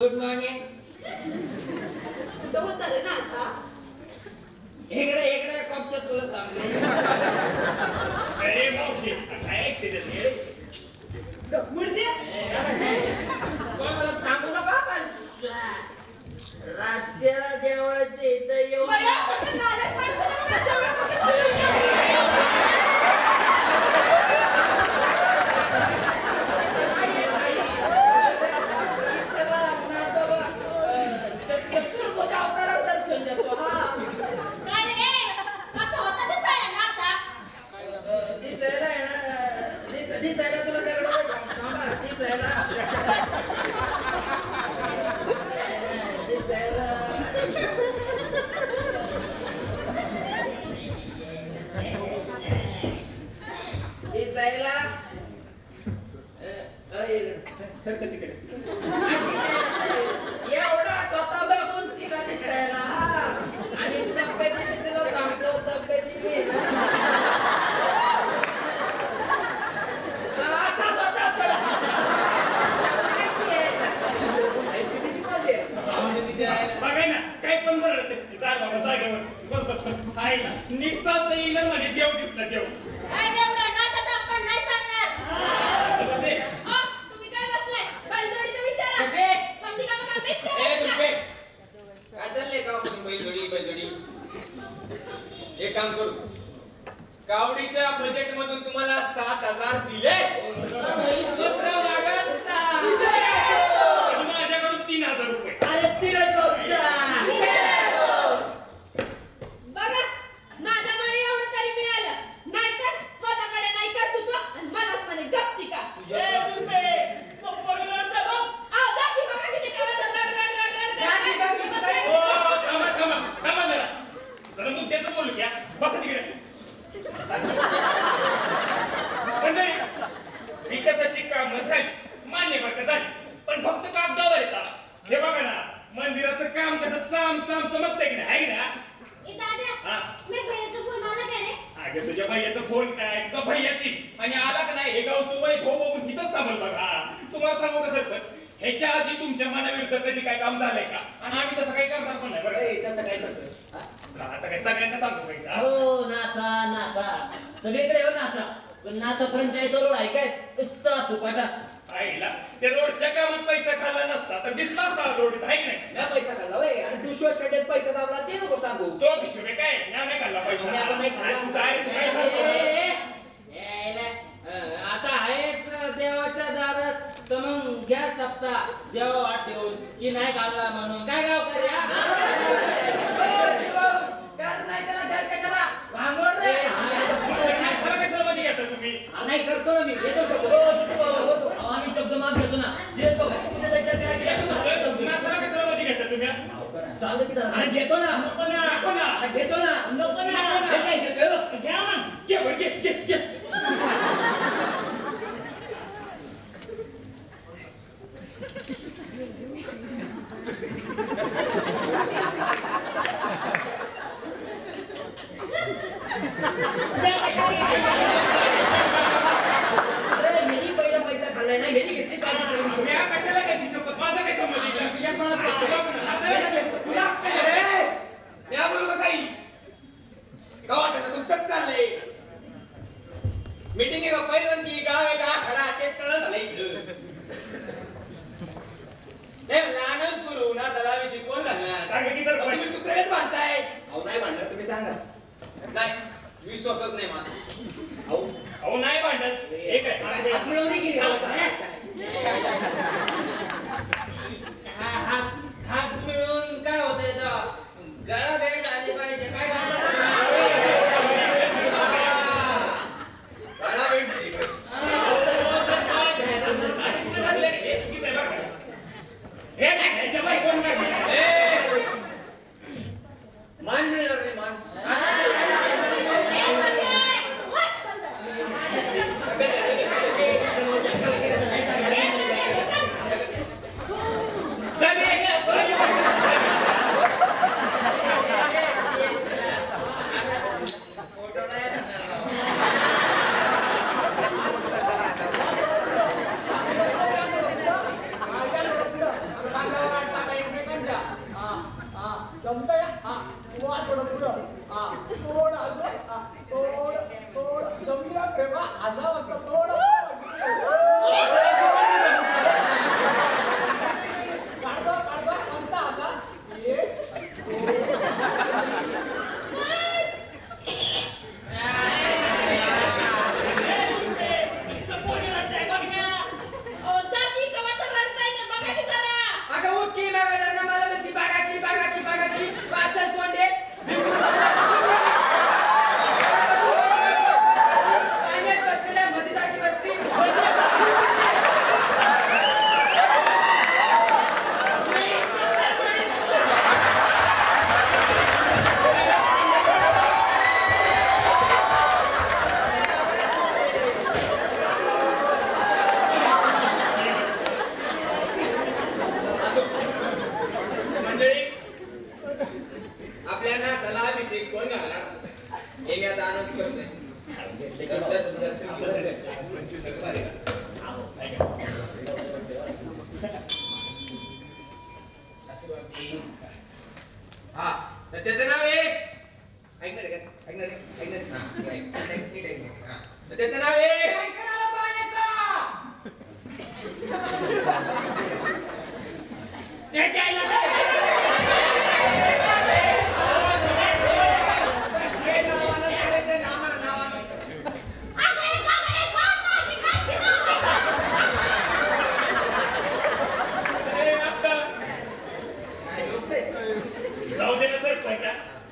Good morning. कुठं होता रे ना आता? इकडे कॉपच्यात तुला सांगते. अरे मावशी काय ऐकते ते मुर्दे तुला मला सांगू नका पण राज्याला देवळाचे इथं येऊ एवढा स्वतः बघून चिला दिसायला आणि तब्येतीने तुला सांगतो तब्येतीने बघाय ना काय पण बरं जाग बाबा जागेवर बस बस बस आहे ना नीट चालतं येईल मध्ये देव दिसला देव एक काम करू कावडीच्या बजेट मधून तुम्हाला 7,000 दिले माझ्याकडून 3,000 रुपये. अरे तिरच बघा माझ्यामुळे एवढं तरी मिळालं नाहीतर स्वतःकडे नाही का तू आणि मलाच म्हणे गप्ती का जरा मुद्द्याचं बोलू घ्या बसा तिकडे विकासाची कामं झाली मान्य बरं का झाली पण फक्त कागदावर येतात. हे बघा ना मंदिराचं काम कसं चाम चाम चमकतंय की नाही आहे ना. अगं तुझ्या भैयाचा फोन काय तुझा भैयाची आणि आला का नाही हे गावचं वैभव बघून इथंच थांबल बघा. तुम्हाला सांगू का सरपंच ह्याच्या आधी तुमच्या मनाविरुद्ध कधी काय काम झालंय का आणि आम्ही तसं काही करणार पण नाही बरं. तसं काय तसं आता काय सगळ्यांना सांगू का हो नाथा सगळीकडे हो नाथा पण नाथापर्यंत यायचं रोड आहे काय नुसता फुपाटा आईला ते रोडच्या कामात पैसा खाल्ला नसता तर दिसला असता रोडीत आहे की नाही. म्या पैसा खाल्ला वय आणि तू शोध शड्यात पैसा दाबला ते नको सांगू. 24 रुपये काय म्या नाही खाल्ला पैसा. म्या पण नाही खाल्ला. तू काय रे, तू काय सांगतो? आता आहेच देवाच्या दारात तर मग घ्या सप्ता देवा वाट देऊन की नाही खाल्ला म्हणून काय गाव नाही त्याला डर कशाला भांगोर रे खरं कशाला मध्ये घेता तुम्ही नाही करतो ना मी घेतो शब्द आम्ही शब्द माग घेतो ना देतो खरं कशाला मध्ये घेता तुम्ही चालू की जरा घेतो ना नको ना घेतो ना नको ना हे काय घेतो घ्या मग घे बरं घे पहिला पैसा खाल्लाय ना घेतली म्या कशाला घ्यायची शपथ माझा काय या बोलू का काही गावात आता तुमचंच चाललंय मीटिंग आहे का पहिलवंती गाव आहे का खडा तेच कळलं झालं इथं नाही म्हणलं अनाऊन्स करू ना दादा शिकवण घालणार सांगा की सर तुम्ही कुत्रेच भांडताय अहो नाही म्हणणार तुम्ही सांगा नाही विश्वासच नाही माझा अहो नाही भांडत हे काय हात मिळवणी केली हात मिळून काय होतंय गळा भेट झाली पाहिजे काय गळा भेट झाली मान मिळणार नाही मान अगं उठकी मागा मला म्हणती बागाची पासल तोंडे पाण्यात बसलेल्या म्हशीसारखी बसती त्याचं नाव आहे त्याचं नाव आहे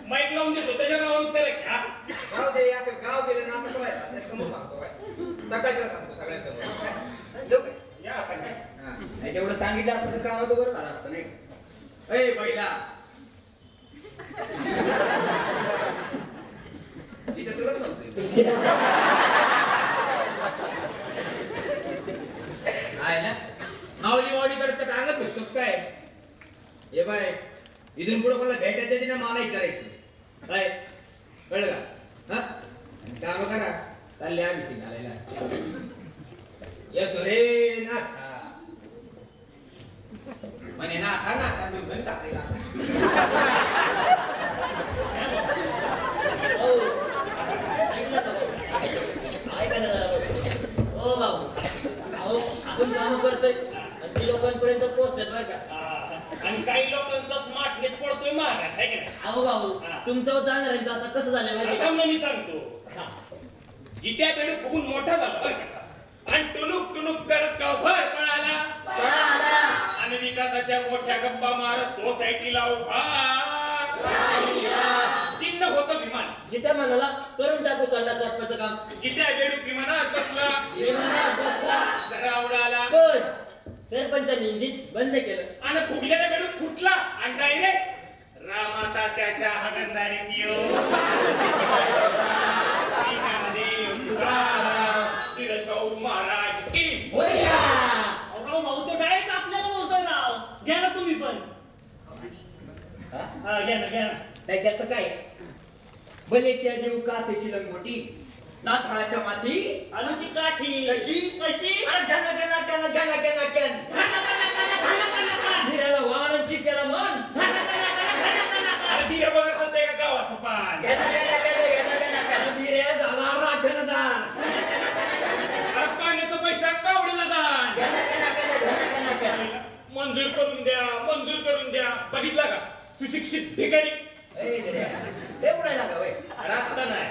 माईक लावून देतो त्याच्या नावानं गाव दे या गाव गेलं ना कसं व्हायला समोर सांगतो काय सकाळच्या सांगतो सगळ्यांसमोर या आता काय तेवढं सांगितलं असतं तर कामाचं बरं झालं असतं नाही का? ए बैला इथं तुलाच म्हणतोय आहे ना माऊली माऊली करत तर अंगत घुसतो काय हे बाय इथून पुढे कोणाला भेटायचं ते ना मला विचारायचं काय कळलं का हा काम करा चालले आम्ही शिकायला येतो रे नाथा म्हणे नाथा नाथा तुम्ही टाकलेला ऐका ना जरा हो बाबू अहो आपण काम करतोय ती लोकांपर्यंत पोहोचतात बरं का आणि काही लोकांचा स्मार्टनेस पडतोय महागात आहे की नाही अहो बाबू तुमचं जाणाऱ्यांचं आता कसं झालं माहिती आता का मी सांगतो जित्या बेडू फुगून मोठा झाला बरं का आणि टुनुक टुनुक करत गावभर पळाला आणि विकासाच्या मोठ्या गप्पा मारत सोसायटीला उभा चिन्ह होतं विमान जिथे म्हणाला करून टाकू संडास वाटपाचं काम जित्या बेडू विमानात बसला जरा उडाला पण सरपंचांनी इंजिन बंद केलं आणि फुगलेला बेडू फुटला आणि डायरेक्ट रामाता त्याच्या हागंदारीत येऊ महाराज की भाऊ तो डायरेक्ट आपल्याला बोलतोय राव घ्या ना तुम्ही पण घ्या ना त्याचं काय बलेच्या देव कासेची लंगोटी नाथाळाच्या माथी आणि ती काठी कशी अरे धीराला वाण चित्याला मन धीरे बघत होते का गावाचं पान धीरे झाला राखणदार पाण्याचा पैसा कावडीला दान मंजूर करून द्या बघितला का सुशिक्षित भिकारी तेवढा लागा वय रास्ता नाही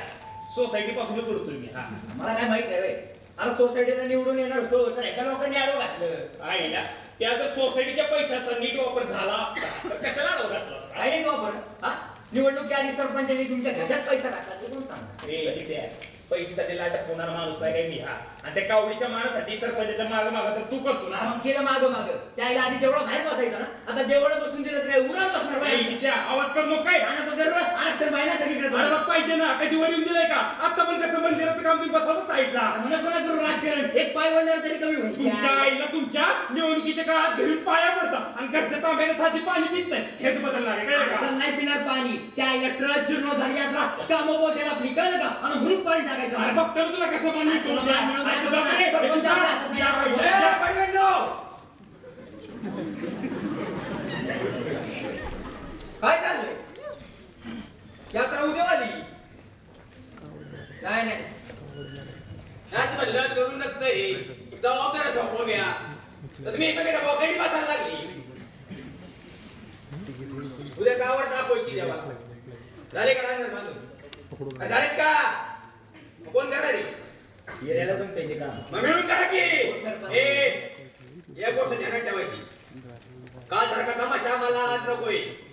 सोसायटी पासूनच उडतोय मी हा मला काय माहित नाही वय अरे सोसायटीला निवडून येणार होतो तर ह्याच्या लोकांनी आडव घातलं आहे ना त्या जर सोसायटीच्या पैशाचा नीट वापर झाला असता तर कशाला आडव घातला असता काय नाही वापर हा निवडणुकीच्या आधी सरपंचांनी तुमच्या घशात पैसा घातला ते कोण सांगणार जिथे पैशासाठी लाटक होणारा माणूस नाही काय मी हा आणि त्या कावडीच्या मानासाठी सरपंचाच्या माग तर तू करतो ना मग केलं माग त्याला आधी जेवढं बाहेर बसायचं ना आता जेवढं बसून दिलं तर काय उरात बसणार बाहेर तिच्या आवाज कर नको काय आरक्षण बाहेर सगळीकडे अरे मग पाहिजे ना कधी वर येऊन दिलंय का आता पण कसं मंदिराचं काम तुम्ही बसवलं साईडला मला कोणा करून राजकारण एक पाय वळणार तरी कमी तुमच्या होईल आईला तुमच्या निवडणुकीच्या काळात घरी पाया पडता आणि घरच्या तांब्याने साधी पाणी पित नाही हेच बदलणार आहे कळलं का असं नाही पिणार पाणी चायला ट्रक जीर्ण झाली यात्रा काम बोटायला आपली कळलं का आणि म्हणून पाणी टाकायचं अरे बघतो ना तुला कसं पाणी पिऊन द्या. आणि तुला काय? काय चाललंय यात्रा उद्या आली नाही याच म्हणलं करून नसतंय जबाबदार सोपवूया तर तुम्ही एकमेकांना बॉकेटी बसायला लागली उद्या गावावर दाखवायची देवा झाले का राहणार बांधून झालेत का कोण करणार आहे हिऱ्याला सांगते काम मग मिळून करा की एक गोष्ट ध्यानात ठेवायची काल सारखा तमाशा मला आज नकोय.